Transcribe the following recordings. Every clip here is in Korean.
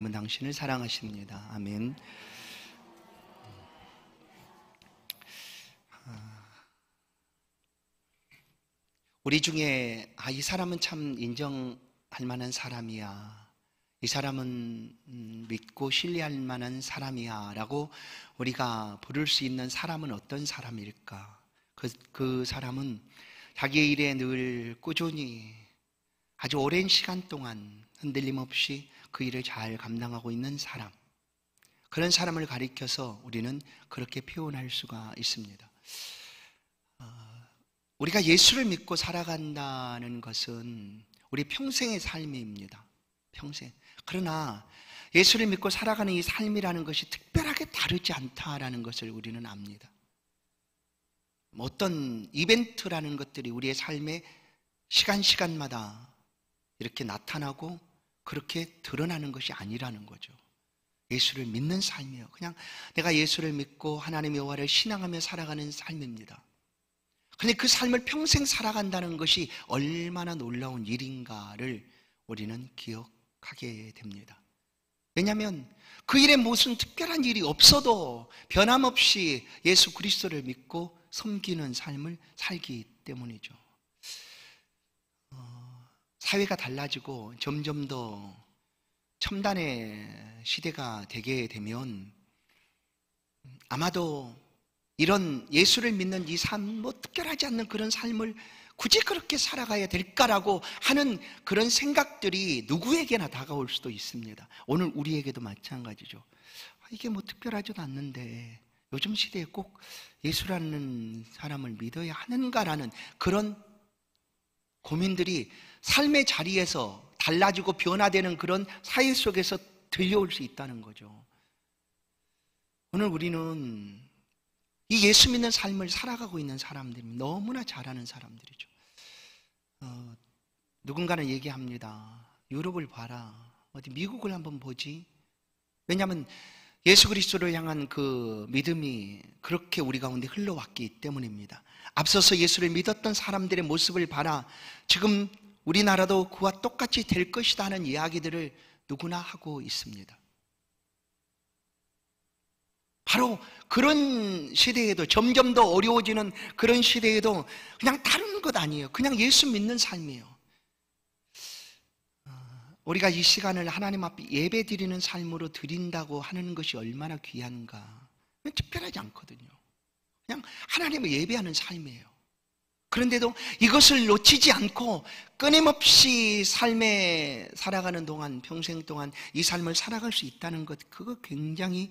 당신을 사랑하십니다. 아멘. 우리 중에 이 사람은 참 인정할 만한 사람이야, 이 사람은 믿고 신뢰할 만한 사람이야 라고 우리가 부를 수 있는 사람은 어떤 사람일까? 그 사람은 자기의 일에 늘 꾸준히 아주 오랜 시간 동안 흔들림 없이 그 일을 잘 감당하고 있는 사람, 그런 사람을 가리켜서 우리는 그렇게 표현할 수가 있습니다. 우리가 예수를 믿고 살아간다는 것은 우리 평생의 삶입니다. 평생. 그러나 예수를 믿고 살아가는 이 삶이라는 것이 특별하게 다르지 않다라는 것을 우리는 압니다. 어떤 이벤트라는 것들이 우리의 삶에 시간마다 이렇게 나타나고 그렇게 드러나는 것이 아니라는 거죠. 예수를 믿는 삶이에요. 그냥 내가 예수를 믿고 하나님의 여호와를 신앙하며 살아가는 삶입니다. 그런데 그 삶을 평생 살아간다는 것이 얼마나 놀라운 일인가를 우리는 기억하게 됩니다. 왜냐하면 그 일에 무슨 특별한 일이 없어도 변함없이 예수 그리스도를 믿고 섬기는 삶을 살기 때문이죠. 사회가 달라지고 점점 더 첨단의 시대가 되게 되면 아마도 이런 예수를 믿는 이 삶, 특별하지 않는 그런 삶을 굳이 그렇게 살아가야 될까라고 하는 그런 생각들이 누구에게나 다가올 수도 있습니다. 오늘 우리에게도 마찬가지죠. 이게 특별하지도 않는데 요즘 시대에 꼭 예수라는 사람을 믿어야 하는가라는 그런 고민들이 삶의 자리에서 달라지고 변화되는 그런 사회 속에서 들려올 수 있다는 거죠. 오늘 우리는 이 예수 믿는 삶을 살아가고 있는 사람들이 너무나 잘하는 사람들이죠. 누군가는 얘기합니다. 유럽을 봐라, 어디 미국을 한번 보지. 왜냐하면 예수 그리스도를 향한 그 믿음이 그렇게 우리 가운데 흘러왔기 때문입니다. 앞서서 예수를 믿었던 사람들의 모습을 봐라, 지금 우리나라도 그와 똑같이 될 것이다 하는 이야기들을 누구나 하고 있습니다. 바로 그런 시대에도, 점점 더 어려워지는 그런 시대에도 그냥 다른 것 아니에요. 그냥 예수 믿는 삶이에요. 우리가 이 시간을 하나님 앞에 예배 드리는 삶으로 드린다고 하는 것이 얼마나 귀한가. 특별하지 않거든요. 그냥 하나님을 예배하는 삶이에요. 그런데도 이것을 놓치지 않고 끊임없이 삶에 살아가는 동안, 평생 동안 이 삶을 살아갈 수 있다는 것, 그거 굉장히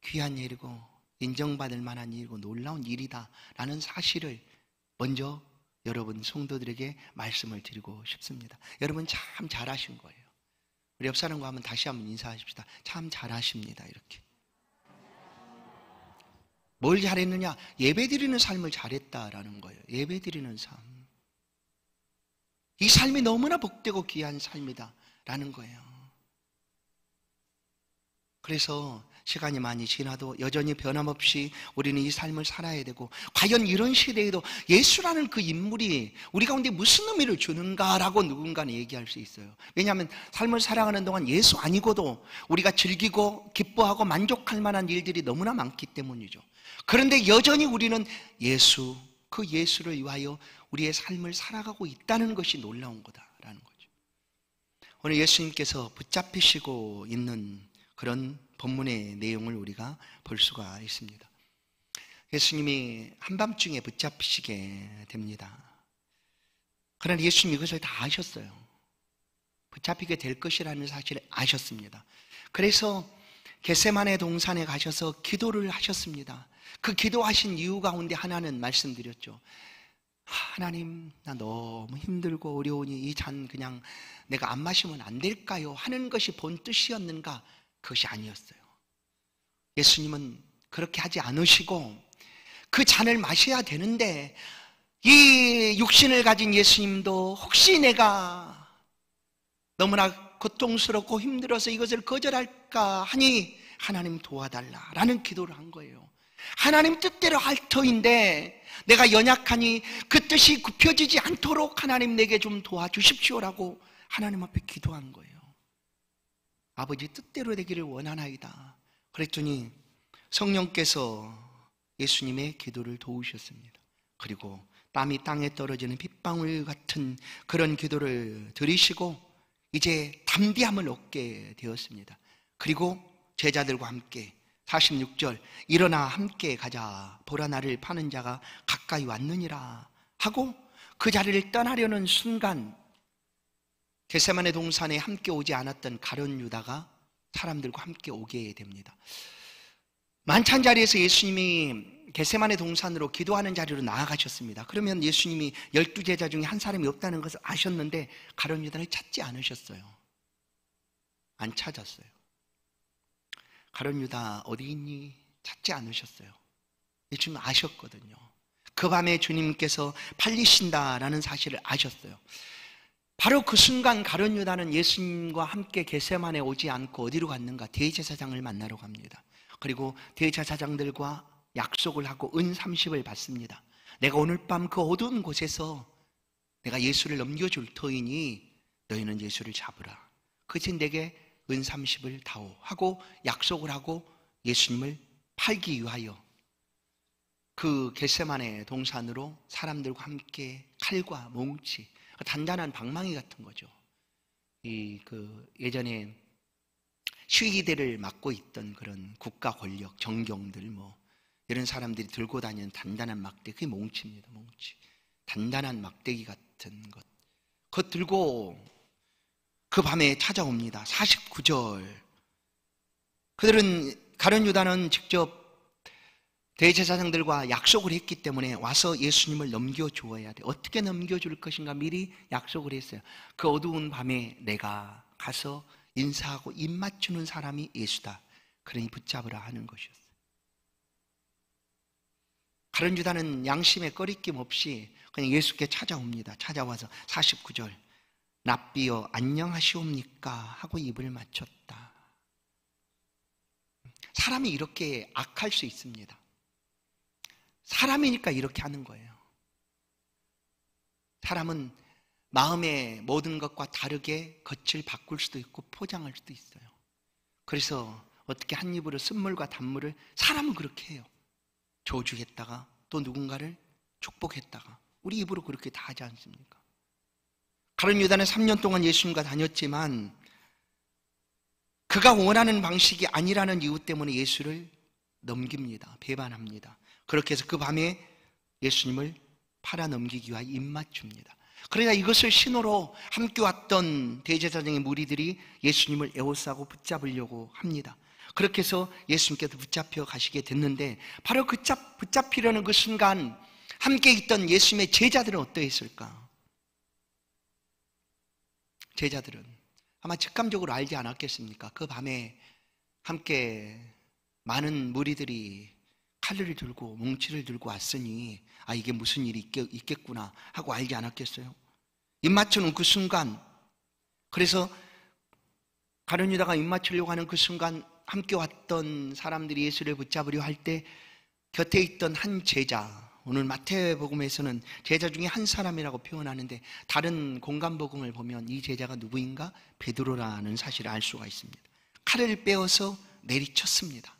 귀한 일이고 인정받을 만한 일이고 놀라운 일이다라는 사실을 먼저 여러분 성도들에게 말씀을 드리고 싶습니다. 여러분 참 잘하신 거예요. 우리 옆 사람과 한번 다시 한번 인사하십시다. 참 잘하십니다. 이렇게. 뭘 잘했느냐? 예배 드리는 삶을 잘했다라는 거예요. 예배 드리는 삶. 이 삶이 너무나 복되고 귀한 삶이다라는 거예요. 그래서 시간이 많이 지나도 여전히 변함없이 우리는 이 삶을 살아야 되고, 과연 이런 시대에도 예수라는 그 인물이 우리 가운데 무슨 의미를 주는가라고 누군가는 얘기할 수 있어요. 왜냐하면 삶을 살아가는 동안 예수 아니고도 우리가 즐기고 기뻐하고 만족할 만한 일들이 너무나 많기 때문이죠. 그런데 여전히 우리는 예수, 그 예수를 위하여 우리의 삶을 살아가고 있다는 것이 놀라운 거다라는 거죠. 오늘 예수님께서 붙잡히시고 있는 그런 본문의 내용을 우리가 볼 수가 있습니다. 예수님이 한밤중에 붙잡히시게 됩니다. 그러나 예수님이 이것을 다 아셨어요. 붙잡히게 될 것이라는 사실을 아셨습니다. 그래서 겟세마네 동산에 가셔서 기도를 하셨습니다. 그 기도하신 이유 가운데 하나는 말씀드렸죠. 하나님, 나 너무 힘들고 어려우니 이 잔 그냥 내가 안 마시면 안 될까요? 하는 것이 본 뜻이었는가? 그것이 아니었어요. 예수님은 그렇게 하지 않으시고 그 잔을 마셔야 되는데, 이 육신을 가진 예수님도 혹시 내가 너무나 고통스럽고 힘들어서 이것을 거절할까 하니 하나님 도와달라라는 기도를 한 거예요. 하나님 뜻대로 할 터인데 내가 연약하니 그 뜻이 굽혀지지 않도록 하나님 내게 좀 도와주십시오라고 하나님 앞에 기도한 거예요. 아버지 뜻대로 되기를 원하나이다. 그랬더니 성령께서 예수님의 기도를 도우셨습니다. 그리고 땀이 땅에 떨어지는 빗방울 같은 그런 기도를 들으시고 이제 담대함을 얻게 되었습니다. 그리고 제자들과 함께 46절 일어나 함께 가자. 보라 나를 파는 자가 가까이 왔느니라 하고 그 자리를 떠나려는 순간 겟세마네 동산에 함께 오지 않았던 가룟 유다가 사람들과 함께 오게 됩니다. 만찬 자리에서 예수님이 겟세마네 동산으로 기도하는 자리로 나아가셨습니다. 그러면 예수님이 12제자 중에 한 사람이 없다는 것을 아셨는데 가룟 유다를 찾지 않으셨어요. 안 찾았어요. 가룟 유다 어디 있니? 찾지 않으셨어요. 예수님 아셨거든요. 그 밤에 주님께서 팔리신다라는 사실을 아셨어요. 바로 그 순간 가룟 유다는 예수님과 함께 겟세마네에 오지 않고 어디로 갔는가? 대제사장을 만나러 갑니다. 그리고 대제사장들과 약속을 하고 은 30을 받습니다. 내가 오늘 밤 그 어두운 곳에서 내가 예수를 넘겨줄 터이니 너희는 예수를 잡으라. 그 대신 내게 은 30을 다오 하고 약속을 하고 예수님을 팔기 위하여 그 겟세마네 동산으로 사람들과 함께 칼과 몽치, 단단한 방망이 같은 거죠. 예전에 시위대를 맡고 있던 그런 국가 권력, 정경들 이런 사람들이 들고 다니는 단단한 막대기, 그게 몽치입니다. 몽치. 단단한 막대기 같은 것. 그것 들고 그 밤에 찾아옵니다. 49절. 그들은 가룟 유다는 직접 대제사장들과 약속을 했기 때문에 와서 예수님을 넘겨주어야 돼. 어떻게 넘겨줄 것인가 미리 약속을 했어요. 그 어두운 밤에 내가 가서 인사하고 입 맞추는 사람이 예수다. 그러니 붙잡으라 하는 것이었어요. 가룟 유다는 양심에 꺼리낌 없이 그냥 예수께 찾아옵니다. 찾아와서 49절 랍비여 안녕하시옵니까 하고 입을 맞췄다. 사람이 이렇게 악할 수 있습니다. 사람이니까 이렇게 하는 거예요. 사람은 마음의 모든 것과 다르게 겉을 바꿀 수도 있고 포장할 수도 있어요. 그래서 어떻게 한 입으로 쓴물과 단물을 사람은 그렇게 해요. 저주했다가 또 누군가를 축복했다가 우리 입으로 그렇게 다 하지 않습니까? 가룟 유다는 3년 동안 예수님과 다녔지만 그가 원하는 방식이 아니라는 이유 때문에 예수를 넘깁니다. 배반합니다. 그렇게 해서 그 밤에 예수님을 팔아 넘기기 위하여 입맞춥니다. 그러나 이것을 신호로 함께 왔던 대제사장의 무리들이 예수님을 에워싸고 붙잡으려고 합니다. 그렇게 해서 예수님께서 붙잡혀 가시게 됐는데 바로 붙잡히려는 그 순간 함께 있던 예수님의 제자들은 어떠했을까? 제자들은 아마 직감적으로 알지 않았겠습니까? 그 밤에 함께 많은 무리들이 칼을 들고 뭉치를 들고 왔으니 이게 무슨 일이 있겠구나 하고 알지 않았겠어요? 입맞추는 그 순간, 그래서 가룟 유다가 입맞추려고 하는 그 순간 함께 왔던 사람들이 예수를 붙잡으려 할 때 곁에 있던 한 제자, 오늘 마태복음에서는 제자 중에 한 사람이라고 표현하는데 다른 공간복음을 보면 이 제자가 누구인가? 베드로라는 사실을 알 수가 있습니다. 칼을 빼어서 내리쳤습니다.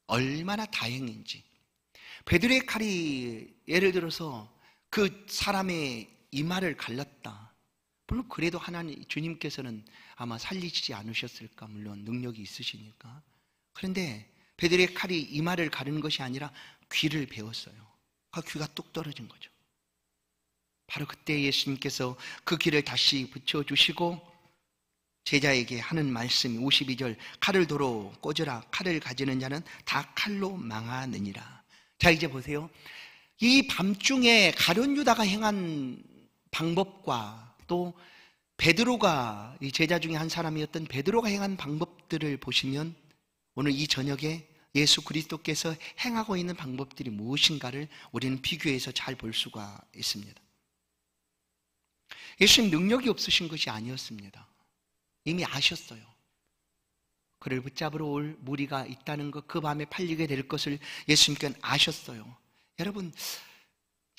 얼마나 다행인지. 베드로의 칼이 예를 들어서 그 사람의 이마를 갈랐다. 물론 그래도 하나님 주님께서는 아마 살리지 않으셨을까? 물론 능력이 있으시니까. 그런데 베드로의 칼이 이마를 가르는 것이 아니라 귀를 베었어요. 그 귀가 뚝 떨어진 거죠. 바로 그때 예수님께서 그 귀를 다시 붙여주시고 제자에게 하는 말씀이 52절 칼을 도로 꽂으라. 칼을 가지는 자는 다 칼로 망하느니라. 자, 이제 보세요. 이 밤중에 가룟 유다가 행한 방법과 또 베드로가 이 제자 중에 한 사람이었던 베드로가 행한 방법들을 보시면 오늘 이 저녁에 예수 그리스도께서 행하고 있는 방법들이 무엇인가를 우리는 비교해서 잘 볼 수가 있습니다. 예수님 능력이 없으신 것이 아니었습니다. 이미 아셨어요. 그를 붙잡으러 올 무리가 있다는 것, 그 밤에 팔리게 될 것을 예수님께는 아셨어요.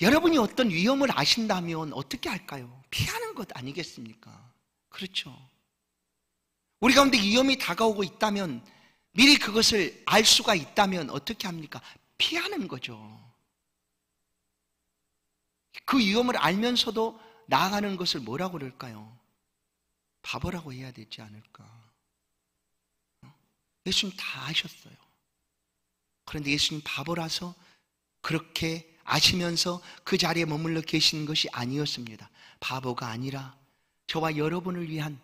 여러분이 어떤 위험을 아신다면 어떻게 할까요? 피하는 것 아니겠습니까? 그렇죠. 우리 가운데 위험이 다가오고 있다면, 미리 그것을 알 수가 있다면 어떻게 합니까? 피하는 거죠. 그 위험을 알면서도 나아가는 것을 뭐라고 그럴까요? 바보라고 해야 되지 않을까? 예수님 다 아셨어요. 그런데 예수님 바보라서 그렇게 아시면서 그 자리에 머물러 계신 것이 아니었습니다. 바보가 아니라 저와 여러분을 위한,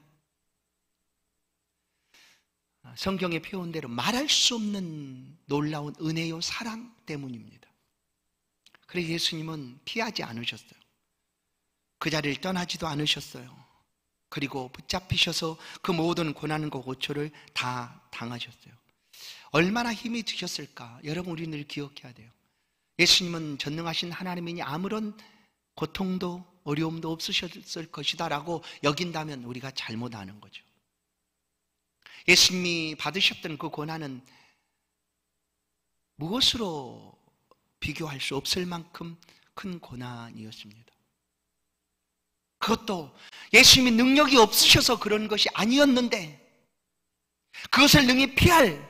성경의 표현대로 말할 수 없는 놀라운 은혜요 사랑 때문입니다. 그래서 예수님은 피하지 않으셨어요. 그 자리를 떠나지도 않으셨어요. 그리고 붙잡히셔서 그 모든 고난과 고초를 다 당하셨어요. 얼마나 힘이 드셨을까? 여러분, 우리 늘 기억해야 돼요. 예수님은 전능하신 하나님이니 아무런 고통도 어려움도 없으셨을 것이다 라고 여긴다면 우리가 잘못 아는 거죠. 예수님이 받으셨던 그 고난은 무엇으로 비교할 수 없을 만큼 큰 고난이었습니다. 그것도 예수님이 능력이 없으셔서 그런 것이 아니었는데, 그것을 능히 피할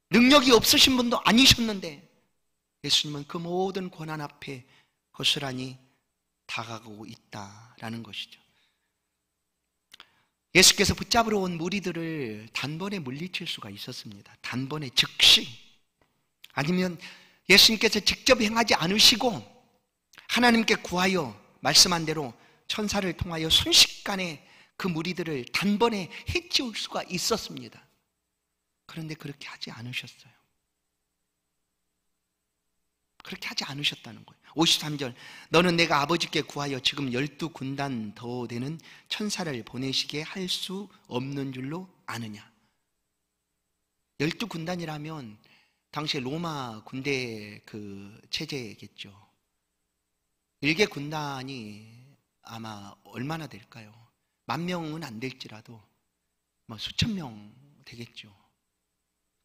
능력이 없으신 분도 아니셨는데, 예수님은 그 모든 고난 앞에 고스란히 다가가고 있다라는 것이죠. 예수께서 붙잡으러 온 무리들을 단번에 물리칠 수가 있었습니다. 단번에, 즉시. 아니면 예수님께서 직접 행하지 않으시고 하나님께 구하여 말씀한 대로 천사를 통하여 순식간에 그 무리들을 단번에 해치울 수가 있었습니다. 그런데 그렇게 하지 않으셨어요. 그렇게 하지 않으셨다는 거예요. 53절, 너는 내가 아버지께 구하여 지금 12군단 더 되는 천사를 보내시게 할 수 없는 줄로 아느냐. 12군단이라면 당시 로마 군대 그 체제겠죠. 1개 군단이 아마 얼마나 될까요? 10,000명은 안 될지라도 수천 명 되겠죠.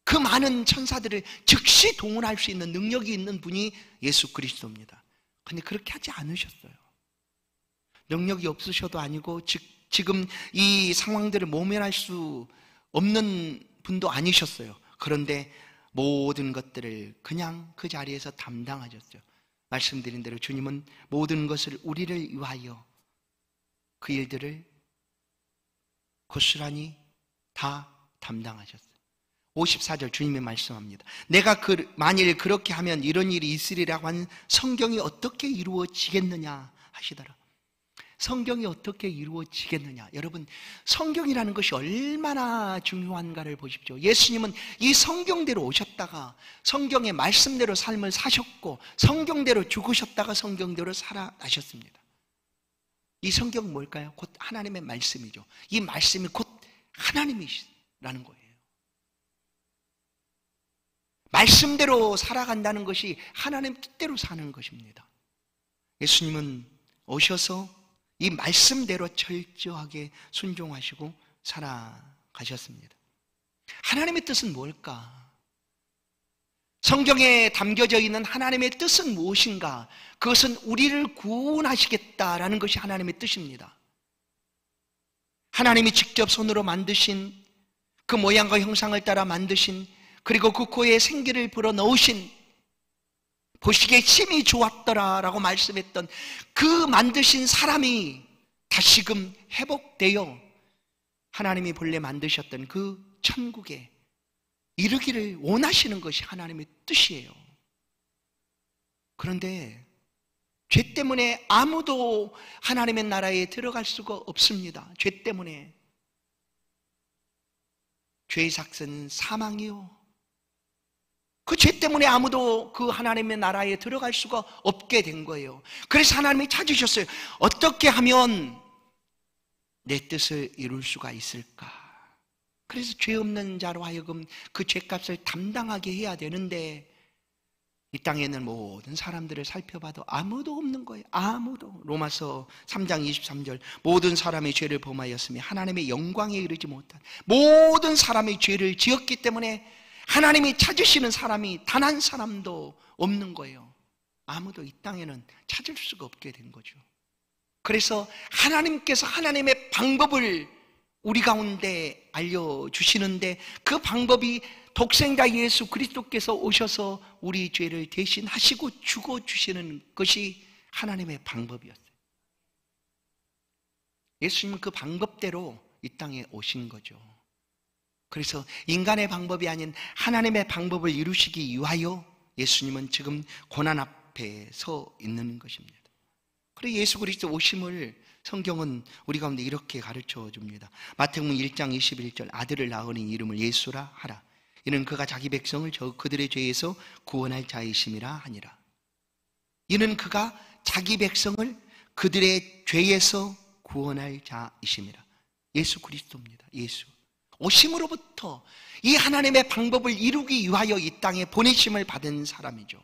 그 많은 천사들을 즉시 동원할 수 있는 능력이 있는 분이 예수 그리스도입니다. 그런데 그렇게 하지 않으셨어요. 능력이 없으셔도 아니고 지금 이 상황들을 모면할 수 없는 분도 아니셨어요. 그런데 모든 것들을 그냥 그 자리에서 담당하셨어요. 말씀드린 대로 주님은 모든 것을 우리를 위하여 그 일들을 고스란히 다 담당하셨어요. 54절 주님이 말씀합니다. 내가 만일 그렇게 하면 이런 일이 있으리라고 한 성경이 어떻게 이루어지겠느냐 하시더라. 성경이 어떻게 이루어지겠느냐. 여러분, 성경이라는 것이 얼마나 중요한가를 보십시오. 예수님은 이 성경대로 오셨다가 성경의 말씀대로 삶을 사셨고, 성경대로 죽으셨다가 성경대로 살아나셨습니다. 이 성경은 뭘까요? 곧 하나님의 말씀이죠. 이 말씀이 곧 하나님이시라는 거예요. 말씀대로 살아간다는 것이 하나님 뜻대로 사는 것입니다. 예수님은 오셔서 이 말씀대로 철저하게 순종하시고 살아가셨습니다. 하나님의 뜻은 뭘까? 성경에 담겨져 있는 하나님의 뜻은 무엇인가? 그것은 우리를 구원하시겠다라는 것이 하나님의 뜻입니다. 하나님이 직접 손으로 만드신, 그 모양과 형상을 따라 만드신, 그리고 그 코에 생기를 불어넣으신, 보시기에 심히 좋았더라라고 말씀했던 그 만드신 사람이 다시금 회복되어 하나님이 본래 만드셨던 그 천국에 이르기를 원하시는 것이 하나님의 뜻이에요. 그런데 죄 때문에 아무도 하나님의 나라에 들어갈 수가 없습니다. 죄 때문에. 죄의 삭은 사망이요. 그 죄 때문에 아무도 그 하나님의 나라에 들어갈 수가 없게 된 거예요. 그래서 하나님이 찾으셨어요. 어떻게 하면 내 뜻을 이룰 수가 있을까? 그래서 죄 없는 자로 하여금 그 죄값을 담당하게 해야 되는데, 이 땅에 있는 모든 사람들을 살펴봐도 아무도 없는 거예요. 아무도. 로마서 3장 23절, 모든 사람이 죄를 범하였으며 하나님의 영광에 이르지 못한, 모든 사람이 죄를 지었기 때문에 하나님이 찾으시는 사람이 단 한 사람도 없는 거예요. 아무도 이 땅에는 찾을 수가 없게 된 거죠. 그래서 하나님께서 하나님의 방법을 우리 가운데 알려주시는데, 그 방법이 독생자 예수 그리스도께서 오셔서 우리 죄를 대신하시고 죽어주시는 것이 하나님의 방법이었어요. 예수님은 그 방법대로 이 땅에 오신 거죠. 그래서 인간의 방법이 아닌 하나님의 방법을 이루시기 위하여 예수님은 지금 고난 앞에 서 있는 것입니다. 그리고 예수 그리스도 오심을 성경은 우리 가운데 이렇게 가르쳐 줍니다. 마태복음 1장 21절, 아들을 낳으니 이름을 예수라 하라. 이는 그가 자기 백성을 그들의 죄에서 구원할 자이심이라 하니라. 이는 그가 자기 백성을 그들의 죄에서 구원할 자이심이라. 예수 그리스도입니다. 예수. 오심으로부터 이 하나님의 방법을 이루기 위하여 이 땅에 보내심을 받은 사람이죠.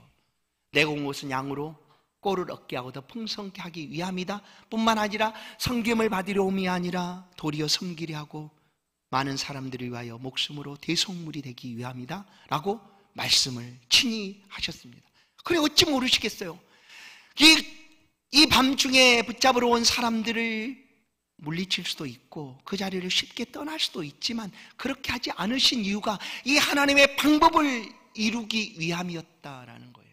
내가 온 것은 양으로 꼴을 얻게 하고 더 풍성케 하기 위함이다 뿐만 아니라 섬김을 받으려 옴이 아니라 도리어 섬기려 하고 많은 밤들을 위하여 목숨으로 대속물이 되기 위함이다 라고 말씀을 친히 하셨습니다. 그래 어찌 모르시겠어요? 이 밤중에 붙잡으러 온 사람들을 물리칠 수도 있고 그 자리를 쉽게 떠날 수도 있지만, 그렇게 하지 않으신 이유가 이 하나님의 방법을 이루기 위함이었다라는 거예요.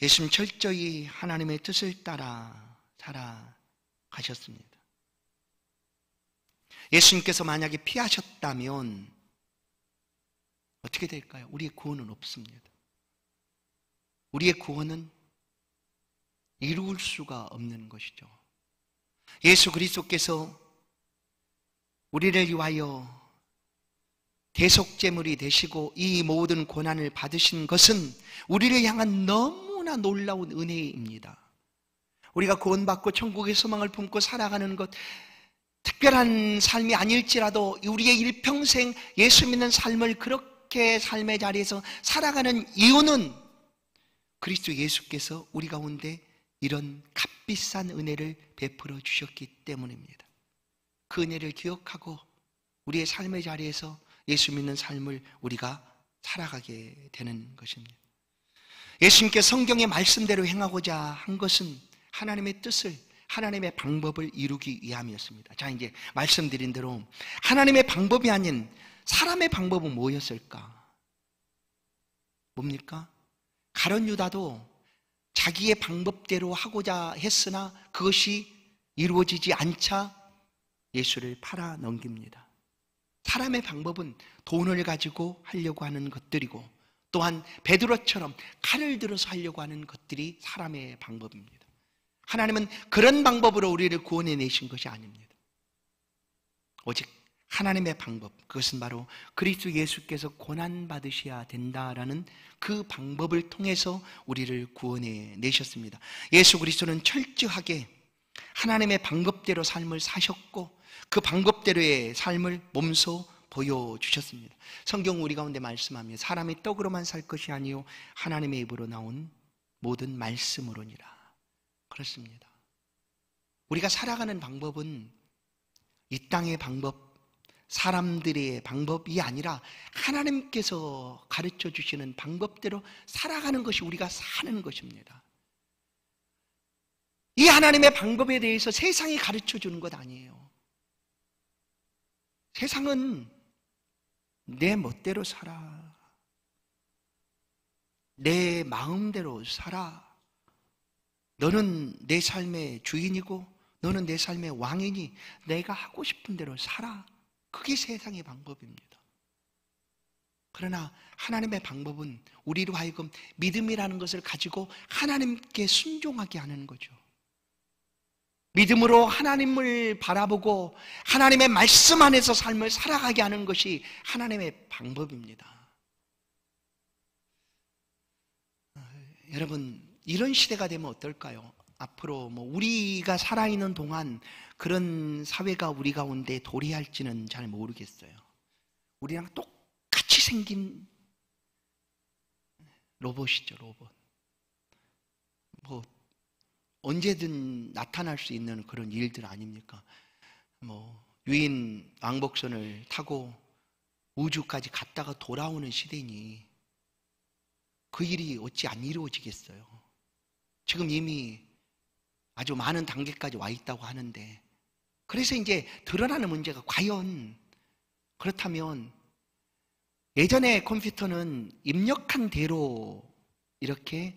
예수님 철저히 하나님의 뜻을 따라 살아가셨습니다. 예수님께서 만약에 피하셨다면 어떻게 될까요? 우리의 구원은 없습니다. 우리의 구원은 이룰 수가 없는 것이죠. 예수 그리스도께서 우리를 위하여 대속제물이 되시고 이 모든 고난을 받으신 것은 우리를 향한 너무나 놀라운 은혜입니다. 우리가 구원받고 천국의 소망을 품고 살아가는 것, 특별한 삶이 아닐지라도 우리의 일평생 예수 믿는 삶을 그렇게 삶의 자리에서 살아가는 이유는 그리스도 예수께서 우리 가운데 이런 값비싼 은혜를 베풀어 주셨기 때문입니다. 그 은혜를 기억하고 우리의 삶의 자리에서 예수 믿는 삶을 우리가 살아가게 되는 것입니다. 예수님께 성경의 말씀대로 행하고자 한 것은 하나님의 뜻을, 하나님의 방법을 이루기 위함이었습니다. 자, 이제 말씀드린 대로 하나님의 방법이 아닌 사람의 방법은 뭐였을까? 뭡니까? 가룟 유다도 자기의 방법대로 하고자 했으나 그것이 이루어지지 않자 예수를 팔아 넘깁니다. 사람의 방법은 돈을 가지고 하려고 하는 것들이고, 또한 베드로처럼 칼을 들어서 하려고 하는 것들이 사람의 방법입니다. 하나님은 그런 방법으로 우리를 구원해 내신 것이 아닙니다. 오직 하나님의 방법, 그것은 바로 그리스도 예수께서 고난받으셔야 된다라는 그 방법을 통해서 우리를 구원해 내셨습니다. 예수 그리스도는 철저하게 하나님의 방법대로 삶을 사셨고 그 방법대로의 삶을 몸소 보여주셨습니다. 성경 우리 가운데 말씀하며 사람이 떡으로만 살 것이 아니요 하나님의 입으로 나온 모든 말씀으로니라. 그렇습니다. 우리가 살아가는 방법은 이 땅의 방법, 사람들의 방법이 아니라 하나님께서 가르쳐 주시는 방법대로 살아가는 것이 우리가 사는 것입니다. 이 하나님의 방법에 대해서 세상이 가르쳐 주는 것 아니에요. 세상은 내 멋대로 살아, 내 마음대로 살아, 너는 내 삶의 주인이고 너는 내 삶의 왕이니 내가 하고 싶은 대로 살아. 그게 세상의 방법입니다. 그러나 하나님의 방법은 우리로 하여금 믿음이라는 것을 가지고 하나님께 순종하게 하는 거죠. 믿음으로 하나님을 바라보고 하나님의 말씀 안에서 삶을 살아가게 하는 것이 하나님의 방법입니다. 여러분, 이런 시대가 되면 어떨까요? 앞으로 우리가 살아있는 동안 그런 사회가 우리 가운데 도래할지는 잘 모르겠어요. 우리랑 똑같이 생긴 로봇이죠, 로봇. 언제든 나타날 수 있는 그런 일들 아닙니까? 유인 왕복선을 타고 우주까지 갔다가 돌아오는 시대니 그 일이 어찌 안 이루어지겠어요? 지금 이미 아주 많은 단계까지 와 있다고 하는데 그래서 이제 드러나는 문제가 과연 그렇다면 예전에 컴퓨터는 입력한 대로 이렇게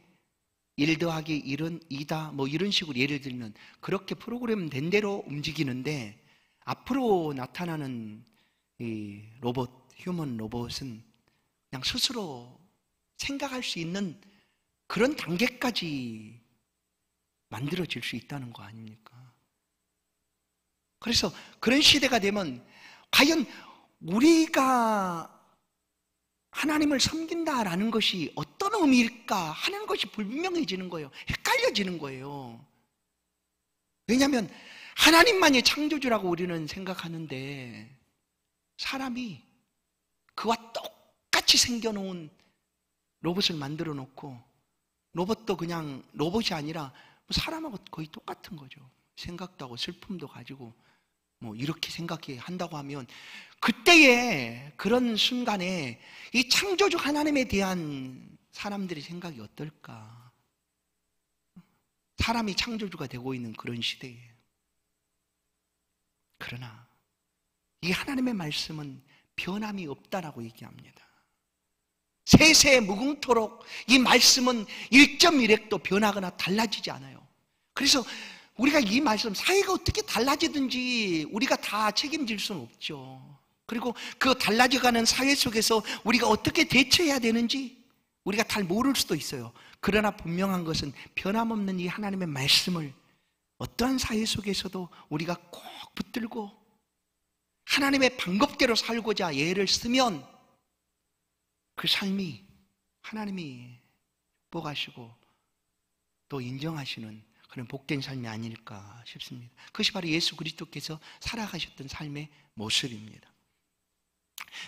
1 더하기 1은 2다 뭐 이런 식으로 예를 들면 그렇게 프로그램 된 대로 움직이는데 앞으로 나타나는 이 로봇, 휴먼 로봇은 그냥 스스로 생각할 수 있는 그런 단계까지 만들어질 수 있다는 거 아닙니까? 그래서 그런 시대가 되면 과연 우리가 하나님을 섬긴다라는 것이 어떤 의미일까 하는 것이 불분명해지는 거예요. 헷갈려지는 거예요. 왜냐하면 하나님만이 창조주라고 우리는 생각하는데 사람이 그와 똑같이 생겨놓은 로봇을 만들어 놓고 로봇도 그냥 로봇이 아니라 사람하고 거의 똑같은 거죠. 생각도 하고 슬픔도 가지고 뭐 이렇게 생각해 한다고 하면 그때의 그런 순간에 이 창조주 하나님에 대한 사람들의 생각이 어떨까? 사람이 창조주가 되고 있는 그런 시대에 그러나 이 하나님의 말씀은 변함이 없다라고 얘기합니다. 세세 무궁토록 이 말씀은 1.1획도 변하거나 달라지지 않아요. 그래서 우리가 이 말씀, 사회가 어떻게 달라지든지 우리가 다 책임질 수는 없죠. 그리고 그 달라져가는 사회 속에서 우리가 어떻게 대처해야 되는지 우리가 잘 모를 수도 있어요. 그러나 분명한 것은 변함없는 이 하나님의 말씀을 어떠한 사회 속에서도 우리가 꼭 붙들고 하나님의 방법대로 살고자 애를 쓰면 그 삶이 하나님이 축복하시고 또 인정하시는 그런 복된 삶이 아닐까 싶습니다. 그것이 바로 예수 그리스도께서 살아가셨던 삶의 모습입니다.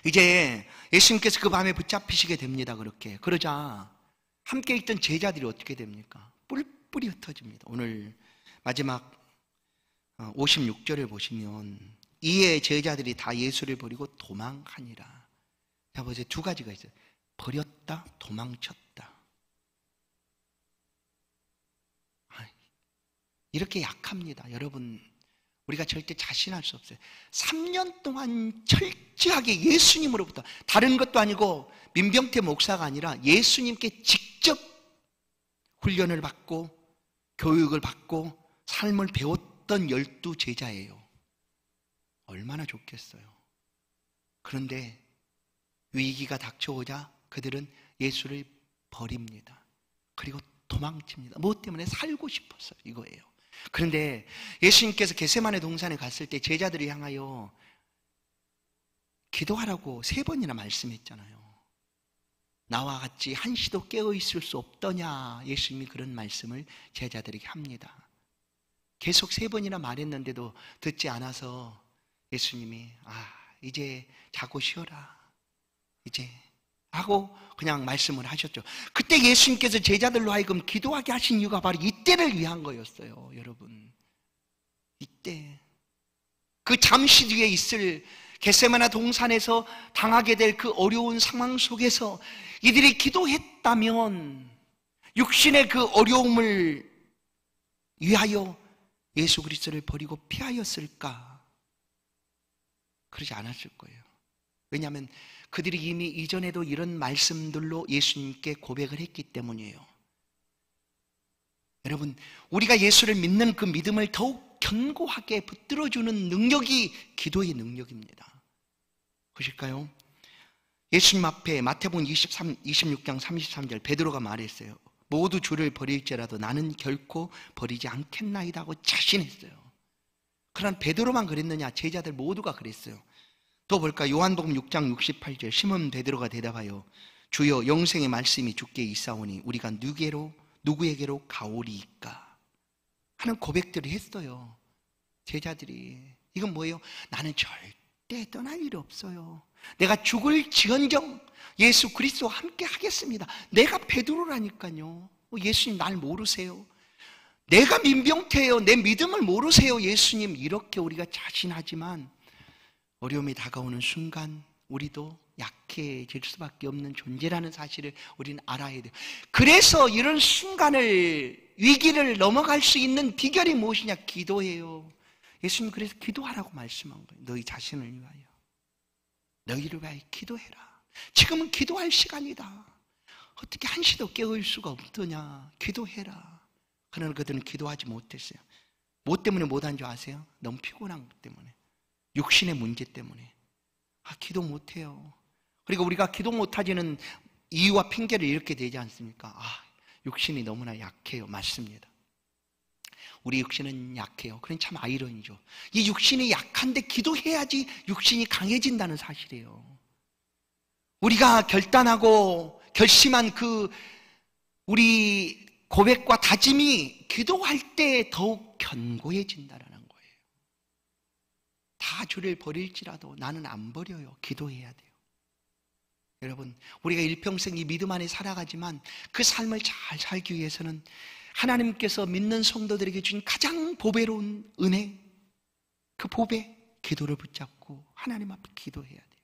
이제 예수님께서 그 밤에 붙잡히시게 됩니다. 그러자 함께 있던 제자들이 어떻게 됩니까? 뿔뿔이 흩어집니다. 오늘 마지막 56절을 보시면 이에 제자들이 다 예수를 버리고 도망하니라. 자, 보세요. 두 가지가 있어요. 버렸다, 도망쳤다. 이렇게 약합니다. 여러분, 우리가 절대 자신할 수 없어요. 3년 동안 철저하게 예수님으로부터 다른 것도 아니고 민병태 목사가 아니라 예수님께 직접 훈련을 받고 교육을 받고 삶을 배웠던 12 제자예요. 얼마나 좋겠어요. 그런데 위기가 닥쳐오자 그들은 예수를 버립니다. 그리고 도망칩니다. 무엇 때문에? 살고 싶었어요. 이거예요. 그런데 예수님께서 겟세마네 동산에 갔을 때 제자들을 향하여 기도하라고 3번이나 말씀했잖아요. 나와 같이 한시도 깨어있을 수 없더냐. 예수님이 그런 말씀을 제자들에게 합니다. 계속 3번이나 말했는데도 듣지 않아서 예수님이 이제 자고 쉬어라 이제 하고 그냥 말씀을 하셨죠. 그때 예수님께서 제자들로 하여금 기도하게 하신 이유가 바로 이때를 위한 거였어요. 여러분, 이때 그 잠시 뒤에 있을 겟세마네 동산에서 당하게 될 그 어려운 상황 속에서 이들이 기도했다면 육신의 그 어려움을 위하여 예수 그리스도를 버리고 피하였을까? 그러지 않았을 거예요. 왜냐하면 그들이 이미 이전에도 이런 말씀들로 예수님께 고백을 했기 때문이에요. 여러분, 우리가 예수를 믿는 그 믿음을 더욱 견고하게 붙들어주는 능력이 기도의 능력입니다. 보실까요? 예수님 앞에 마태복음 26장 33절 베드로가 말했어요. 모두 주를 버릴지라도 나는 결코 버리지 않겠나이다 하고 자신했어요. 그러나 베드로만 그랬느냐? 제자들 모두가 그랬어요. 또 볼까? 요한복음 6장 68절 시몬 베드로가 대답하여 주여 영생의 말씀이 주께 있사오니 우리가 누구에게로 가오리이까 하는 고백들을 했어요. 제자들이. 이건 뭐예요? 나는 절대 떠날 일이 없어요. 내가 죽을 지언정 예수 그리스도와 함께 하겠습니다. 내가 베드로라니까요. 예수님 날 모르세요? 내가 민병태예요. 내 믿음을 모르세요? 예수님. 이렇게 우리가 자신하지만 어려움이 다가오는 순간 우리도 약해질 수밖에 없는 존재라는 사실을 우리는 알아야 돼요. 그래서 이런 순간을, 위기를 넘어갈 수 있는 비결이 무엇이냐? 기도예요. 예수님 그래서 기도하라고 말씀한 거예요. 너희 자신을 위하여, 너희를 위하여 기도해라. 지금은 기도할 시간이다. 어떻게 한시도 깨울 수가 없더냐. 기도해라. 그러나 그들은 기도하지 못했어요. 뭐 때문에 못한 줄 아세요? 너무 피곤한 것 때문에, 육신의 문제 때문에. 기도 못해요. 그리고 우리가 기도 못하지는 이유와 핑계를 이렇게 대지 않습니까? 육신이 너무나 약해요. 맞습니다. 우리 육신은 약해요. 그건 참 아이러니죠. 이 육신이 약한데 기도해야지 육신이 강해진다는 사실이에요. 우리가 결단하고 결심한 그 우리 고백과 다짐이 기도할 때 더욱 견고해진다는 거예요. 다 주를 버릴지라도 나는 안 버려요. 기도해야 돼요. 여러분, 우리가 일평생 이 믿음 안에 살아가지만 그 삶을 잘 살기 위해서는 하나님께서 믿는 성도들에게 주신 가장 보배로운 은혜, 그 보배, 기도를 붙잡고 하나님 앞에 기도해야 돼요.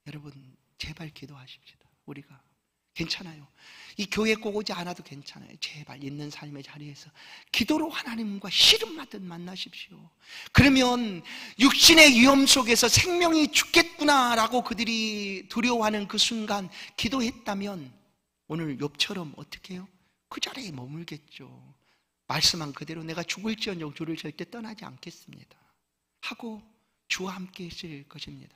여러분, 제발 기도하십시다. 우리가 괜찮아요. 이 교회 꼭 오지 않아도 괜찮아요. 제발 있는 삶의 자리에서 기도로 하나님과 씨름하듯 만나십시오. 그러면 육신의 위험 속에서 생명이 죽겠구나라고 그들이 두려워하는 그 순간 기도했다면 오늘 욥처럼 어떻게 해요? 그 자리에 머물겠죠. 말씀한 그대로 내가 죽을지언정 주를 절대 떠나지 않겠습니다 하고 주와 함께 있을 것입니다.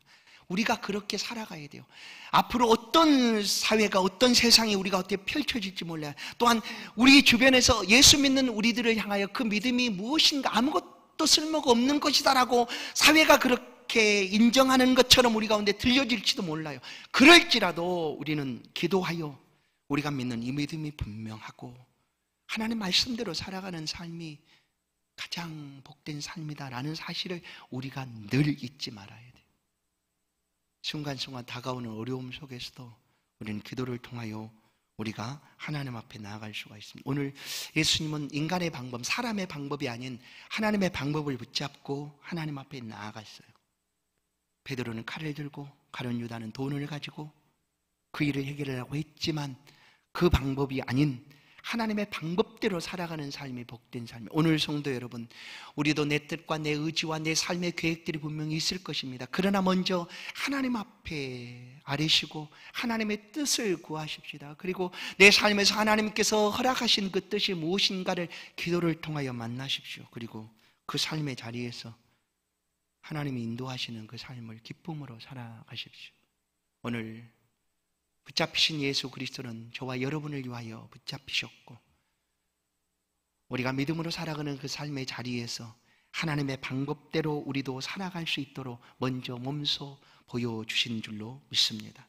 우리가 그렇게 살아가야 돼요. 앞으로 어떤 사회가, 어떤 세상이 우리가 어떻게 펼쳐질지 몰라요. 또한 우리 주변에서 예수 믿는 우리들을 향하여 그 믿음이 무엇인가, 아무것도 쓸모가 없는 것이다라고 사회가 그렇게 인정하는 것처럼 우리 가운데 들려질지도 몰라요. 그럴지라도 우리는 기도하여 우리가 믿는 이 믿음이 분명하고 하나님 말씀대로 살아가는 삶이 가장 복된 삶이다라는 사실을 우리가 늘 잊지 말아야 돼요. 순간순간 다가오는 어려움 속에서도 우리는 기도를 통하여 우리가 하나님 앞에 나아갈 수가 있습니다. 오늘 예수님은 인간의 방법, 사람의 방법이 아닌 하나님의 방법을 붙잡고 하나님 앞에 나아갔어요. 베드로는 칼을 들고 가룟 유다는 돈을 가지고 그 일을 해결하려고 했지만 그 방법이 아닌 하나님의 방법대로 살아가는 삶이 복된 삶이에요. 오늘 성도 여러분, 우리도 내 뜻과 내 의지와 내 삶의 계획들이 분명히 있을 것입니다. 그러나 먼저 하나님 앞에 아뢰시고 하나님의 뜻을 구하십시다. 그리고 내 삶에서 하나님께서 허락하신 그 뜻이 무엇인가를 기도를 통하여 만나십시오. 그리고 그 삶의 자리에서 하나님이 인도하시는 그 삶을 기쁨으로 살아가십시오. 오늘 붙잡히신 예수 그리스도는 저와 여러분을 위하여 붙잡히셨고 우리가 믿음으로 살아가는 그 삶의 자리에서 하나님의 방법대로 우리도 살아갈 수 있도록 먼저 몸소 보여주신 줄로 믿습니다.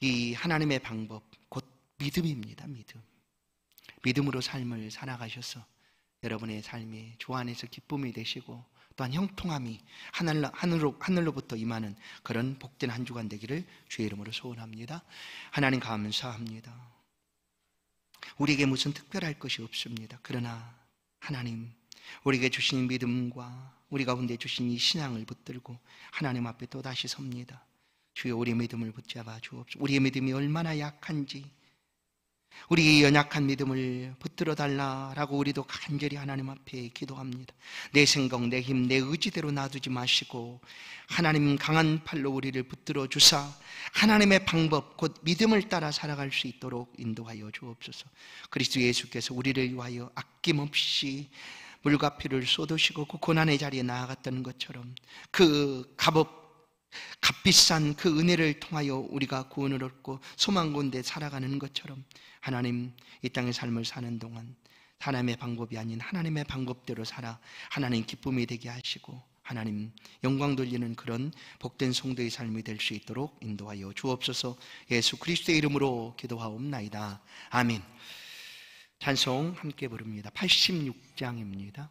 이 하나님의 방법 곧 믿음입니다. 믿음으로 삶을 살아가셔서 여러분의 삶이 주 안에서 기쁨이 되시고 또한 형통함이 하늘로부터 임하는 그런 복된 한 주간 되기를 주의 이름으로 소원합니다. 하나님 감사합니다. 우리에게 무슨 특별할 것이 없습니다. 그러나 하나님, 우리에게 주신 믿음과 우리 가운데 주신 이 신앙을 붙들고 하나님 앞에 또다시 섭니다. 주여, 우리의 믿음을 붙잡아 주옵소서. 우리의 믿음이 얼마나 약한지 우리의 연약한 믿음을 붙들어 달라라고 우리도 간절히 하나님 앞에 기도합니다. 내 생각, 내 힘, 내 의지대로 놔두지 마시고 하나님 강한 팔로 우리를 붙들어 주사 하나님의 방법 곧 믿음을 따라 살아갈 수 있도록 인도하여 주옵소서. 그리스도 예수께서 우리를 위하여 아낌없이 물과 피를 쏟으시고 그 고난의 자리에 나아갔던 것처럼 그 값비싼 그 은혜를 통하여 우리가 구원을 얻고 소망 가운데 살아가는 것처럼 하나님, 이 땅의 삶을 사는 동안 하나님의 방법이 아닌 하나님의 방법대로 살아 하나님 기쁨이 되게 하시고 하나님 영광 돌리는 그런 복된 성도의 삶이 될 수 있도록 인도하여 주옵소서. 예수 그리스도의 이름으로 기도하옵나이다. 아멘. 찬송 함께 부릅니다. 86장입니다.